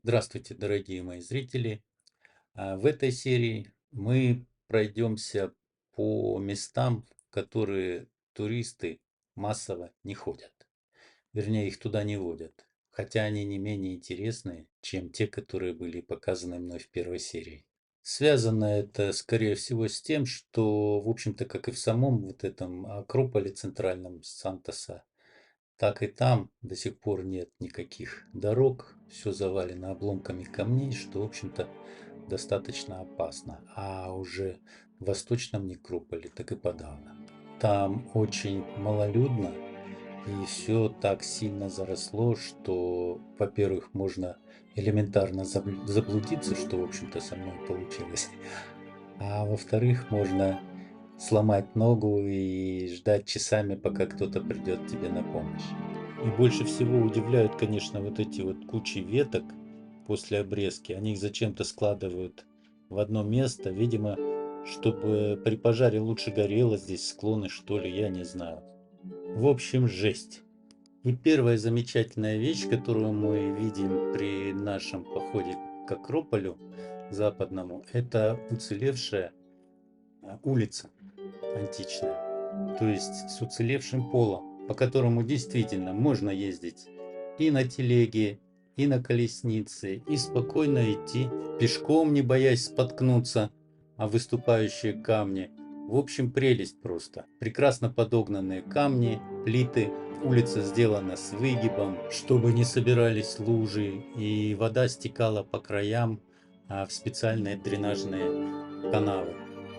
Здравствуйте, дорогие мои зрители! В этой серии мы пройдемся по местам, в которые туристы массово не ходят. Вернее, их туда не водят. Хотя они не менее интересные, чем те, которые были показаны мной в первой серии. Связано это, скорее всего, с тем, что, в общем-то, как и в самом вот этом Акрополе центральном Сантоса, так и там до сих пор нет никаких дорог, все завалено обломками камней, что, в общем-то, достаточно опасно. А уже в Восточном Некрополе так и подавно. Там очень малолюдно, и все так сильно заросло, что, во-первых, можно элементарно заблудиться, что, в общем-то, со мной получилось. А во-вторых, можно сломать ногу и ждать часами, пока кто-то придет тебе на помощь. И больше всего удивляют, конечно, вот эти вот кучи веток после обрезки. Они их зачем-то складывают в одно место, видимо, чтобы при пожаре лучше горело здесь склоны, что ли, я не знаю. В общем, жесть. И первая замечательная вещь, которую мы видим при нашем походе к Акрополю западному, это уцелевшая улица античная, то есть с уцелевшим полом, по которому действительно можно ездить и на телеге, и на колеснице, и спокойно идти пешком, не боясь споткнуться о выступающие камни. В общем, прелесть просто. Прекрасно подогнанные камни, плиты, улица сделана с выгибом, чтобы не собирались лужи, и вода стекала по краям в специальные дренажные канавы.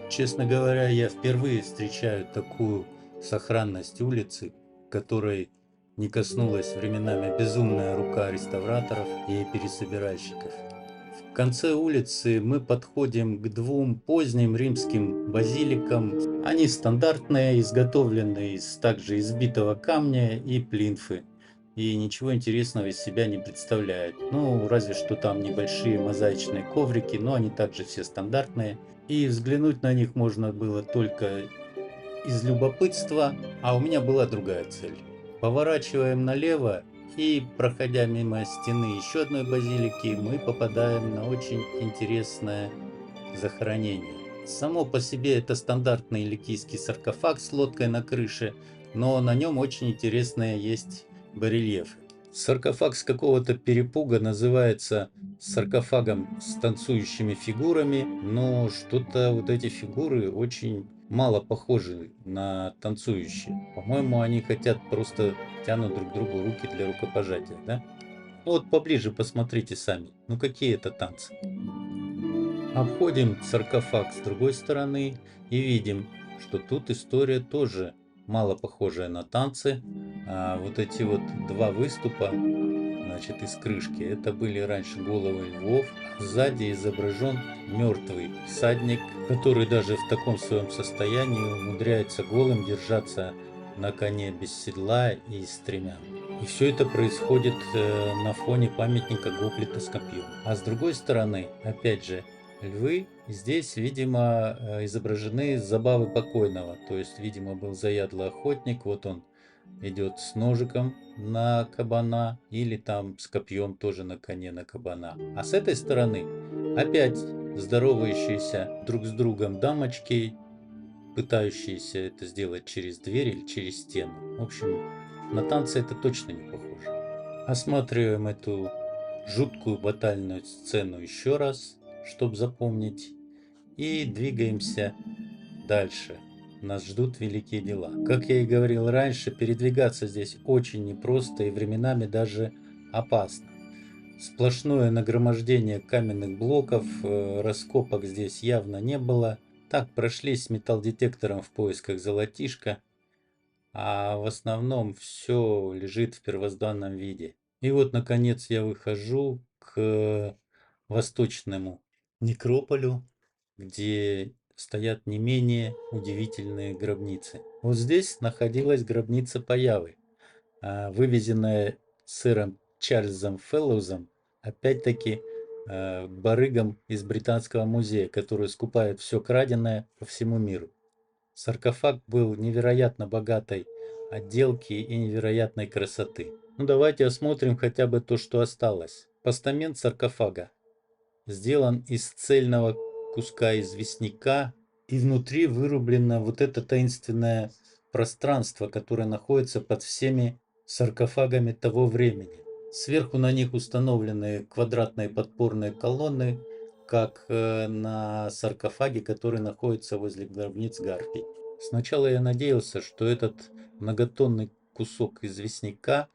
Честно говоря, я впервые встречаю такую сохранность улицы, которой не коснулась временами безумная рука реставраторов и пересобиральщиков. В конце улицы мы подходим к двум поздним римским базиликам. Они стандартные, изготовленные из также избитого камня и плинфы. И ничего интересного из себя не представляют. Ну, разве что там небольшие мозаичные коврики, но они также все стандартные. И взглянуть на них можно было только из любопытства, а у меня была другая цель. Поворачиваем налево и, проходя мимо стены еще одной базилики, мы попадаем на очень интересное захоронение. Само по себе это стандартный ликийский саркофаг с лодкой на крыше, но на нем очень интересные есть барельефы. Саркофаг с какого-то перепуга называется саркофагом с танцующими фигурами, но что-то вот эти фигуры очень мало похожи на танцующие. По-моему, они хотят просто тянут друг другу руки для рукопожатия, да? Ну вот поближе посмотрите сами. Ну какие это танцы? Обходим саркофаг с другой стороны и видим, что тут история тоже мало похожая на танцы. Вот эти вот два выступа, значит, из крышки, это были раньше головы львов. Сзади изображен мертвый всадник, который даже в таком своем состоянии умудряется голым держаться на коне без седла и стремян. И все это происходит на фоне памятника Гоплита с копьем. А с другой стороны, опять же, львы здесь, видимо, изображены с забавы покойного. То есть, видимо, был заядлый охотник, вот он идет с ножиком на кабана или там с копьем тоже на коне на кабана. А с этой стороны опять здоровающиеся друг с другом дамочки, пытающиеся это сделать через дверь или через стену. В общем, на танцы это точно не похоже. Осматриваем эту жуткую батальную сцену еще раз, чтобы запомнить, и двигаемся дальше. Нас ждут великие дела. Как я и говорил раньше, передвигаться здесь очень непросто и временами даже опасно. Сплошное нагромождение каменных блоков, раскопок здесь явно не было. Так прошлись с металлдетектором в поисках золотишка, а в основном все лежит в первозданном виде. И вот, наконец, я выхожу к восточному некрополю, где стоят не менее удивительные гробницы. Вот здесь находилась гробница Паявы, вывезенная сэром Чарльзом Фэллоузом, опять-таки барыгам из Британского музея, которые скупают все краденое по всему миру. Саркофаг был невероятно богатой отделки и невероятной красоты. Ну давайте осмотрим хотя бы то, что осталось. Постамент саркофага сделан из цельного куска известняка, и внутри вырублено вот это таинственное пространство, которое находится под всеми саркофагами того времени. Сверху на них установлены квадратные подпорные колонны, как на саркофаге, который находится возле гробниц Гарпий. Сначала я надеялся, что этот многотонный кусок известняка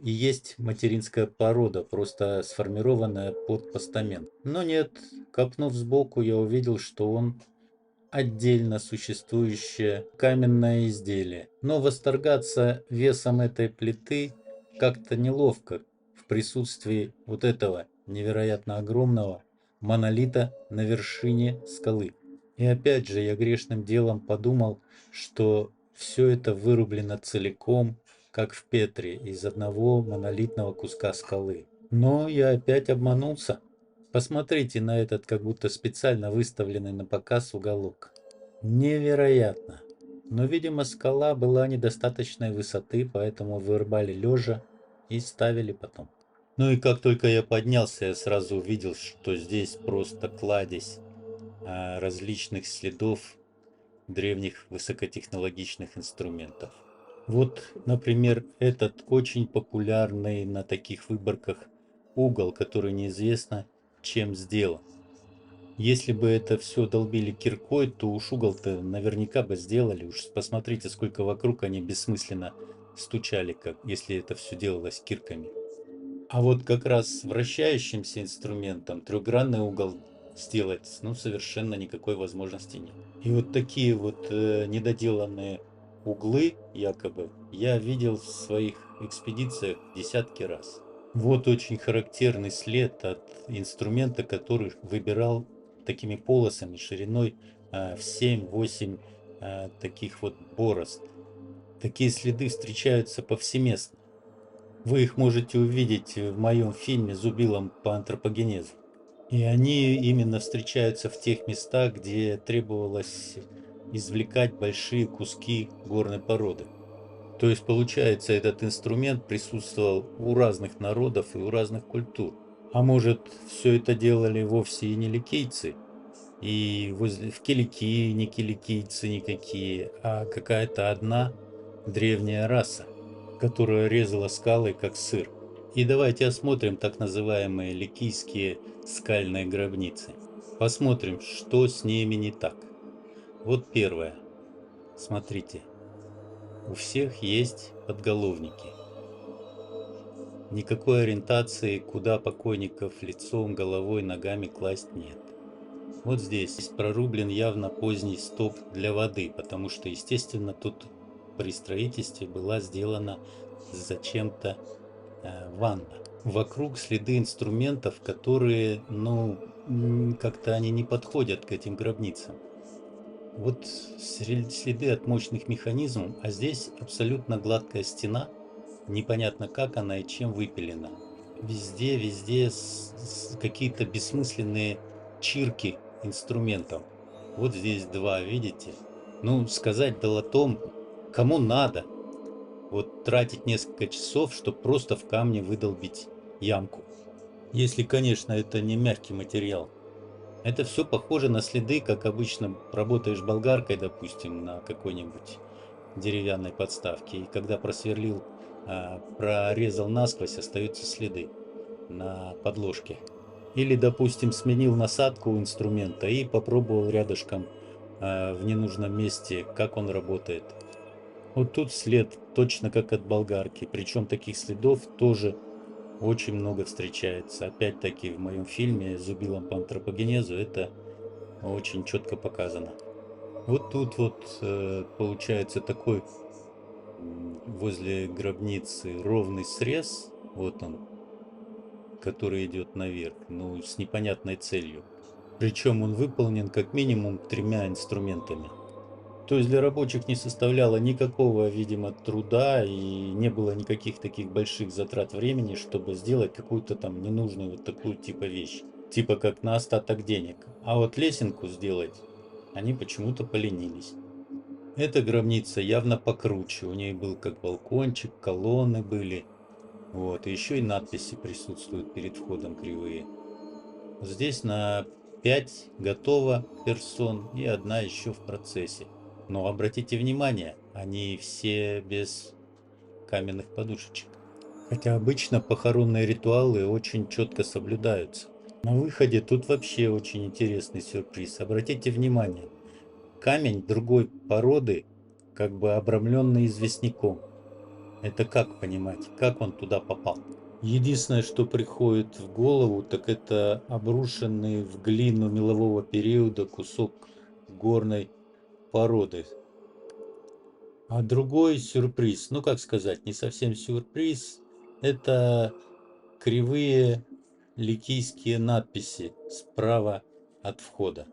и есть материнская порода, просто сформированная под постамент. Но нет, копнув сбоку, я увидел, что он отдельно существующее каменное изделие. Но восторгаться весом этой плиты как-то неловко в присутствии вот этого невероятно огромного монолита на вершине скалы. И опять же я грешным делом подумал, что все это вырублено целиком, как в Петре, из одного монолитного куска скалы. Но я опять обманулся. Посмотрите на этот как будто специально выставленный на показ уголок. Невероятно. Но, видимо, скала была недостаточной высоты, поэтому вырубали лежа и ставили потом. Ну и как только я поднялся, я сразу увидел, что здесь просто кладезь различных следов древних высокотехнологичных инструментов. Вот, например, этот очень популярный на таких выборках угол, который неизвестно чем сделан. Если бы это все долбили киркой, то уж угол-то наверняка бы сделали. Уж посмотрите, сколько вокруг они бессмысленно стучали, как если это все делалось кирками. А вот как раз вращающимся инструментом трехгранный угол сделать, ну, совершенно никакой возможности нет. И вот такие вот недоделанные углы, якобы, я видел в своих экспедициях десятки раз. Вот очень характерный след от инструмента, который выбирал такими полосами шириной в 7-8 таких вот борозд. Такие следы встречаются повсеместно. Вы их можете увидеть в моем фильме «Зубилом по антропогенезу». И они именно встречаются в тех местах, где требовалось извлекать большие куски горной породы. То есть, получается, этот инструмент присутствовал у разных народов и у разных культур. А может, все это делали вовсе и не ликийцы, и в Киликии не киликийцы никакие, а какая-то одна древняя раса, которая резала скалы как сыр. И давайте осмотрим так называемые ликийские скальные гробницы. Посмотрим, что с ними не так. Вот первое. Смотрите. У всех есть подголовники. Никакой ориентации, куда покойников лицом, головой, ногами класть нет. Вот здесь прорублен явно поздний стоп для воды, потому что, естественно, тут при строительстве была сделана зачем-то ванна. Вокруг следы инструментов, которые, ну, как-то они не подходят к этим гробницам. Вот следы от мощных механизмов, а здесь абсолютно гладкая стена, непонятно как она и чем выпилена. Везде какие-то бессмысленные чирки инструментом. Вот здесь два, видите? Ну, сказать долотом, кому надо, вот тратить несколько часов, чтобы просто в камне выдолбить ямку. Если, конечно, это не мягкий материал. Это все похоже на следы, как обычно работаешь болгаркой, допустим, на какой-нибудь деревянной подставке. И когда просверлил, прорезал насквозь, остаются следы на подложке. Или, допустим, сменил насадку инструмента и попробовал рядышком в ненужном месте, как он работает. Вот тут след точно как от болгарки, причем таких следов тоже очень много встречается. Опять-таки в моем фильме «Зубилом по антропогенезу» это очень четко показано. Вот тут вот получается такой возле гробницы ровный срез, вот он, который идет наверх, ну с непонятной целью. Причем он выполнен как минимум тремя инструментами. То есть для рабочих не составляло никакого, видимо, труда и не было никаких таких больших затрат времени, чтобы сделать какую-то там ненужную вот такую типа вещь. Типа как на остаток денег. А вот лесенку сделать они почему-то поленились. Эта гробница явно покруче. У ней был как балкончик, колонны были. Вот, и еще и надписи присутствуют перед входом кривые. Здесь на 5 готово персон и одна еще в процессе. Но обратите внимание, они все без каменных подушечек. Хотя обычно похоронные ритуалы очень четко соблюдаются. На выходе тут вообще очень интересный сюрприз. Обратите внимание, камень другой породы, как бы обрамленный известняком. Это как понимать, как он туда попал? Единственное, что приходит в голову, так это обрушенный в глину мелового периода кусок горной породы. А другой сюрприз, ну как сказать, не совсем сюрприз, это кривые ликийские надписи справа от входа.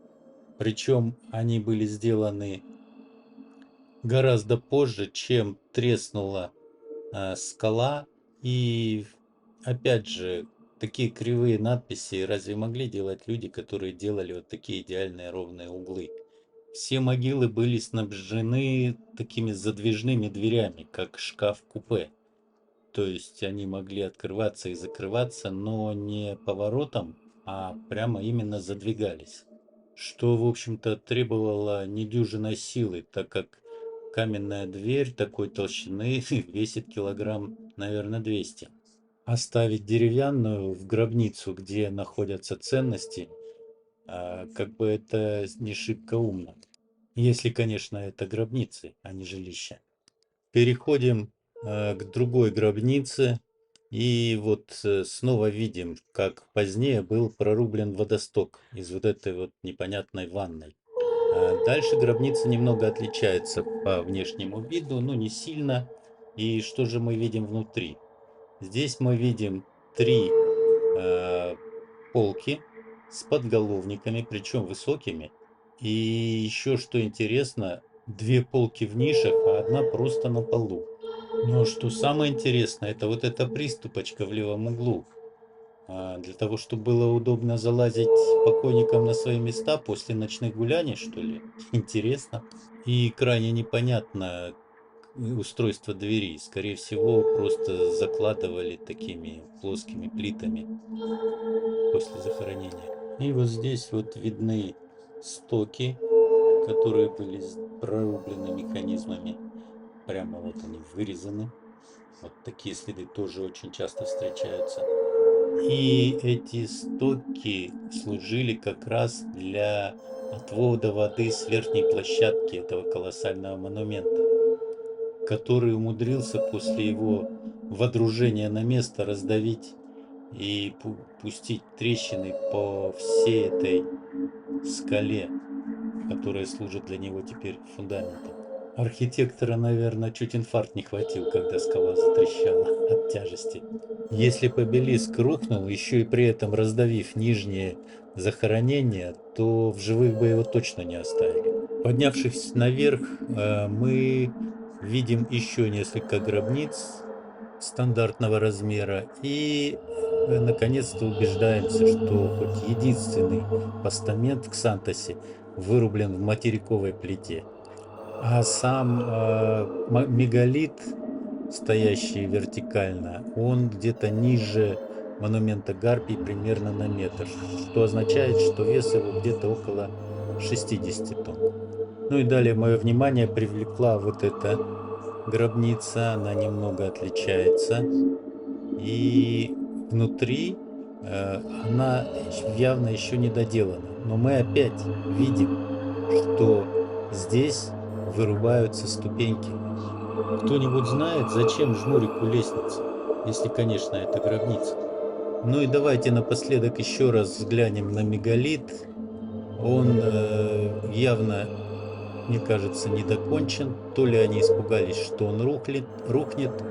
Причем они были сделаны гораздо позже, чем треснула скала. И опять же, такие кривые надписи разве могли делать люди, которые делали вот такие идеальные ровные углы? Все могилы были снабжены такими задвижными дверями, как шкаф-купе. То есть они могли открываться и закрываться, но не поворотом, а прямо именно задвигались. Что, в общем-то, требовало недюжинной силы, так как каменная дверь такой толщины весит килограмм, наверное, 200. Оставить деревянную в гробницу, где находятся ценности, как бы это не шибко умно. Если, конечно, это гробницы, а не жилища. Переходим к другой гробнице. И вот снова видим, как позднее был прорублен водосток из вот этой вот непонятной ванной. Дальше гробница немного отличается по внешнему виду, но не сильно. И что же мы видим внутри? Здесь мы видим три э, полки с подголовниками, причем высокими. И еще что интересно, две полки в нишах, а одна просто на полу. Но что самое интересное, это вот эта приступочка в левом углу. Для того, чтобы было удобно залазить покойникам на свои места после ночных гуляний, что ли? Интересно. И крайне непонятно устройство двери. Скорее всего, просто закладывали такими плоскими плитами после захоронения. И вот здесь вот видны стоки, которые были прорублены механизмами. Прямо вот они вырезаны. Вот такие следы тоже очень часто встречаются. И эти стоки служили как раз для отвода воды с верхней площадки этого колоссального монумента, который умудрился после его водружения на место раздавить и пустить трещины по всей этой скале, которая служит для него теперь фундаментом. Архитектора, наверное, чуть инфаркт не хватил, когда скала затрещала от тяжести. Если бы обелиск рухнул, еще и при этом раздавив нижнее захоронение, то в живых бы его точно не оставили. Поднявшись наверх, мы видим еще несколько гробниц стандартного размера и наконец-то убеждаемся, что хоть единственный постамент в Ксантосе вырублен в материковой плите. А сам мегалит, стоящий вертикально, он где-то ниже монумента Гарпий примерно на метр, что означает, что вес его где-то около 60 тонн. Ну и далее мое внимание привлекла вот эта гробница, она немного отличается. И внутри она явно еще не доделана. Но мы опять видим, что здесь вырубаются ступеньки. Кто-нибудь знает, зачем жмурику лестница? Если, конечно, это гробница. Ну и давайте напоследок еще раз взглянем на мегалит. Он явно, мне кажется, не докончен. То ли они испугались, что он рухнет,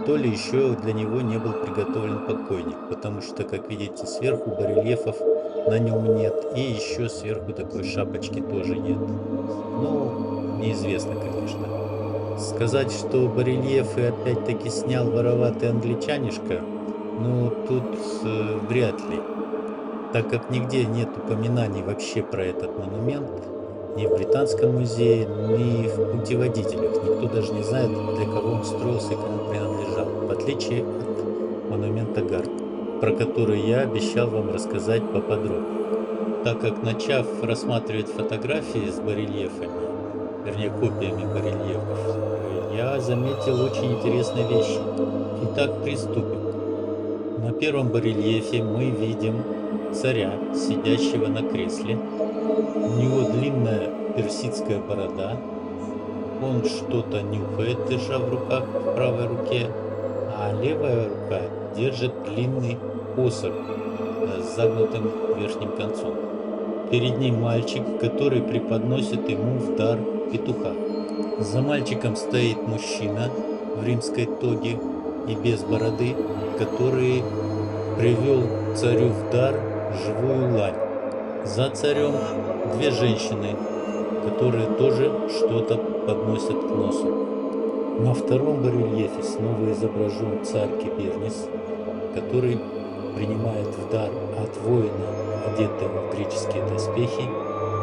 то ли еще для него не был приготовлен покойник. Потому что, как видите, сверху барельефов на нем нет. И еще сверху такой шапочки тоже нет. Ну, неизвестно, конечно. Сказать, что барельефы опять-таки снял вороватый англичанишка, ну, тут вряд ли. Так как нигде нет упоминаний вообще про этот монумент, ни в Британском музее, ни в путеводителях. Никто даже не знает, для кого он строился и кому принадлежал. В отличие от монумента Гард, про который я обещал вам рассказать поподробнее. Так как, начав рассматривать фотографии с барельефами, вернее копиями барельефов, я заметил очень интересные вещи. Итак, приступим. На первом барельефе мы видим царя, сидящего на кресле. У него длинная персидская борода. Он что-то нюхает, держа в руках в правой руке, а левая рука держит длинный посох с загнутым верхним концом. Перед ним мальчик, который преподносит ему в дар петуха. За мальчиком стоит мужчина в римской тоге и без бороды, который привел царю в дар живую лань. За царем две женщины, которые тоже что-то подносят к носу. На втором барельефе снова изображен царь Кибернис, который принимает в дар от воина, одетого в греческие доспехи,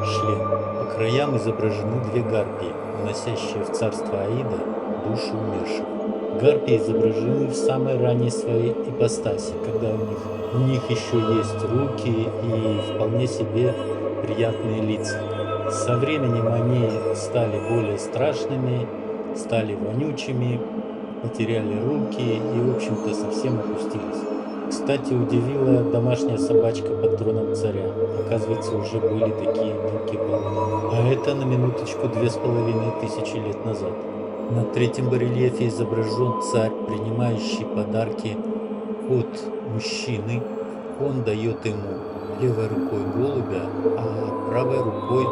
шлем. По краям изображены две гарпии, уносящие в царство Аида души умерших. Гарпии изображены в самой ранней своей ипостаси, когда у них еще есть руки и вполне себе приятные лица. Со временем они стали более страшными, стали вонючими, потеряли руки и, в общем-то, совсем опустились. Кстати, удивила домашняя собачка под троном царя. Оказывается, уже были такие мелкие баллы. А это на минуточку 2500 лет назад. На третьем барельефе изображен царь, принимающий подарки от мужчины. Он дает ему левой рукой голубя, а правой рукой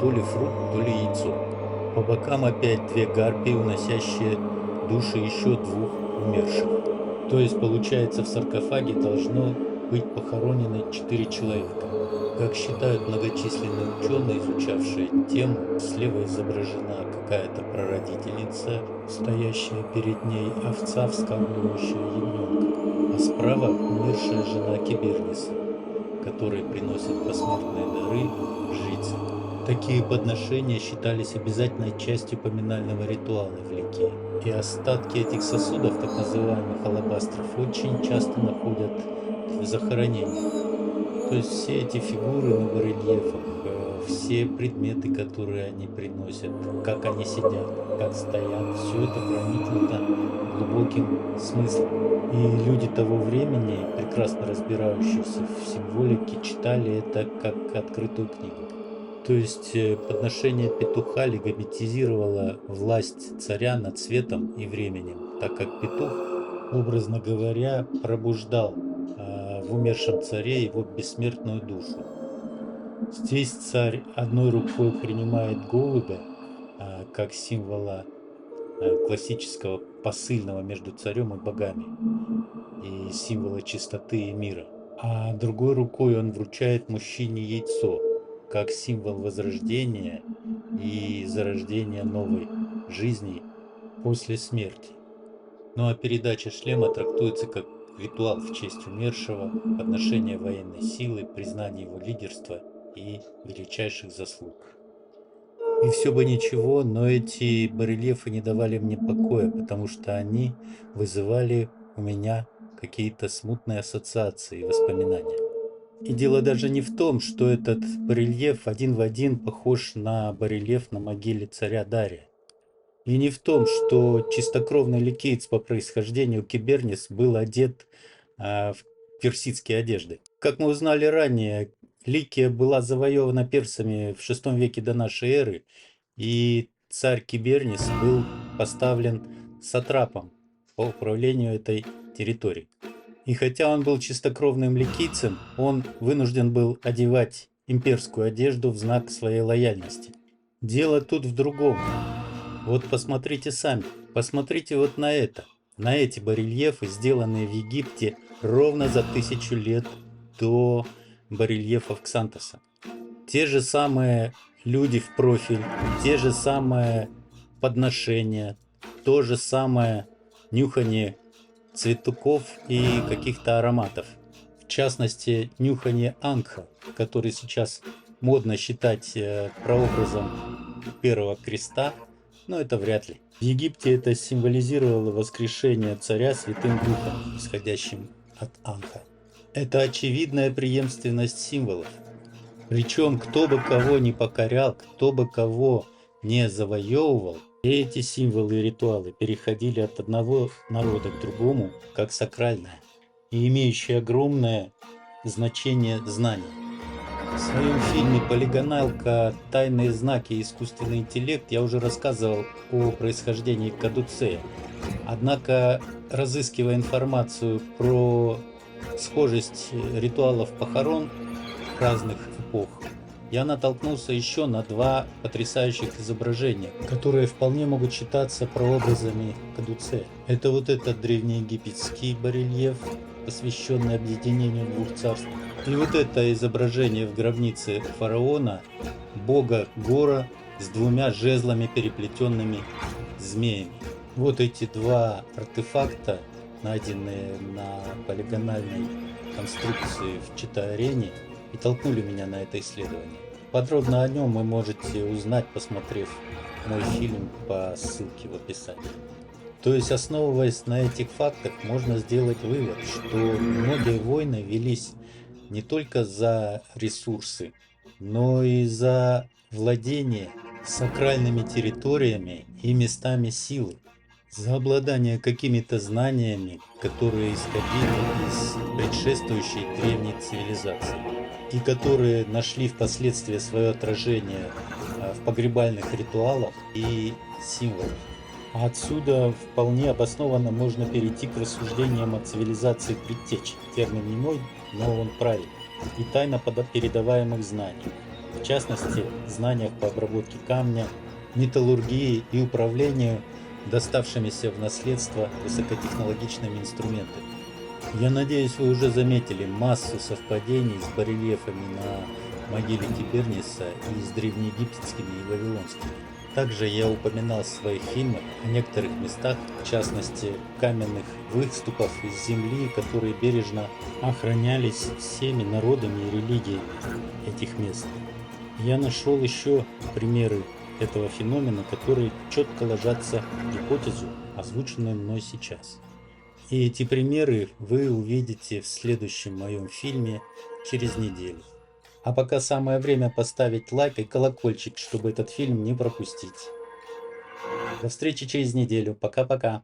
то ли фрукт, то ли яйцо. По бокам опять две гарпии, уносящие души еще двух умерших. То есть, получается, в саркофаге должно быть похоронены 4 человека. Как считают многочисленные ученые, изучавшие тему, слева изображена какая-то прародительница, стоящая перед ней овца, вскармливающая ягненка, а справа умершая жена Киберниса, которой приносят посмертные дары жрицы. Такие подношения считались обязательной частью поминального ритуала в Ликии. И остатки этих сосудов, так называемых алабастров, очень часто находят в захоронениях. То есть все эти фигуры на барельефах, все предметы, которые они приносят, как они сидят, как стоят, все это проникнуто глубоким смыслом. И люди того времени, прекрасно разбирающиеся в символике, читали это как открытую книгу. То есть подношение петуха легитимизировало власть царя над светом и временем, так как петух, образно говоря, пробуждал в умершем царе его бессмертную душу. Здесь царь одной рукой принимает голубя, как символа классического посыльного между царем и богами и символа чистоты и мира, а другой рукой он вручает мужчине яйцо, как символ возрождения и зарождения новой жизни после смерти. Ну а передача шлема трактуется как ритуал в честь умершего, подношение военной силы, признание его лидерства и величайших заслуг. И все бы ничего, но эти барельефы не давали мне покоя, потому что они вызывали у меня какие-то смутные ассоциации и воспоминания. И дело даже не в том, что этот барельеф один в один похож на барельеф на могиле царя Дария. И не в том, что чистокровный ликиец по происхождению Кибернис был одет в персидские одежды. Как мы узнали ранее, Ликия была завоевана персами в VI веке до нашей эры, и царь Кибернис был поставлен сатрапом по управлению этой территорией. И хотя он был чистокровным ликийцем, он вынужден был одевать имперскую одежду в знак своей лояльности. Дело тут в другом. Вот посмотрите сами, посмотрите вот на это, на эти барельефы, сделанные в Египте ровно за 1000 лет до барельефов Ксантоса. Те же самые люди в профиль, те же самые подношения, то же самое нюхание цветков и каких-то ароматов. В частности, нюхание ангха, который сейчас модно считать прообразом первого креста, но это вряд ли. В Египте это символизировало воскрешение царя Святым Духом, исходящим от Анха. Это очевидная преемственность символов. Причем, кто бы кого не покорял, кто бы кого не завоевывал, все эти символы и ритуалы переходили от одного народа к другому, как сакральное, и имеющее огромное значение знания. В своем фильме «Полигоналка. Тайные знаки и искусственный интеллект» я уже рассказывал о происхождении кадуцея. Однако, разыскивая информацию про схожесть ритуалов похорон разных эпох, я натолкнулся еще на два потрясающих изображения, которые вполне могут считаться прообразами кадуцея. Это вот этот древнеегипетский барельеф, посвященный объединению двух царств. И вот это изображение в гробнице фараона, бога Гора с двумя жезлами, переплетенными змеями. Вот эти два артефакта, найденные на полигональной конструкции в Чита-арене, и толкнули меня на это исследование. Подробно о нем вы можете узнать, посмотрев мой фильм по ссылке в описании. То есть, основываясь на этих фактах, можно сделать вывод, что многие войны велись не только за ресурсы, но и за владение сакральными территориями и местами силы, за обладание какими-то знаниями, которые исходили из предшествующей древней цивилизации и которые нашли впоследствии свое отражение в погребальных ритуалах и символах. А отсюда вполне обоснованно можно перейти к рассуждениям о цивилизации предтеч. Термин не мой, но он правильный. И тайно передаваемых знаний. В частности, знаниях по обработке камня, металлургии и управлению доставшимися в наследство высокотехнологичными инструментами. Я надеюсь, вы уже заметили массу совпадений с барельефами на могиле Тиберниса и с древнеегипетскими и вавилонскими. Также я упоминал в своих фильмах о некоторых местах, в частности каменных выступов из земли, которые бережно охранялись всеми народами и религиями этих мест. Я нашел еще примеры этого феномена, которые четко ложатся в гипотезу, озвученную мной сейчас. И эти примеры вы увидите в следующем моем фильме через неделю. А пока самое время поставить лайк и колокольчик, чтобы этот фильм не пропустить. До встречи через неделю. Пока-пока.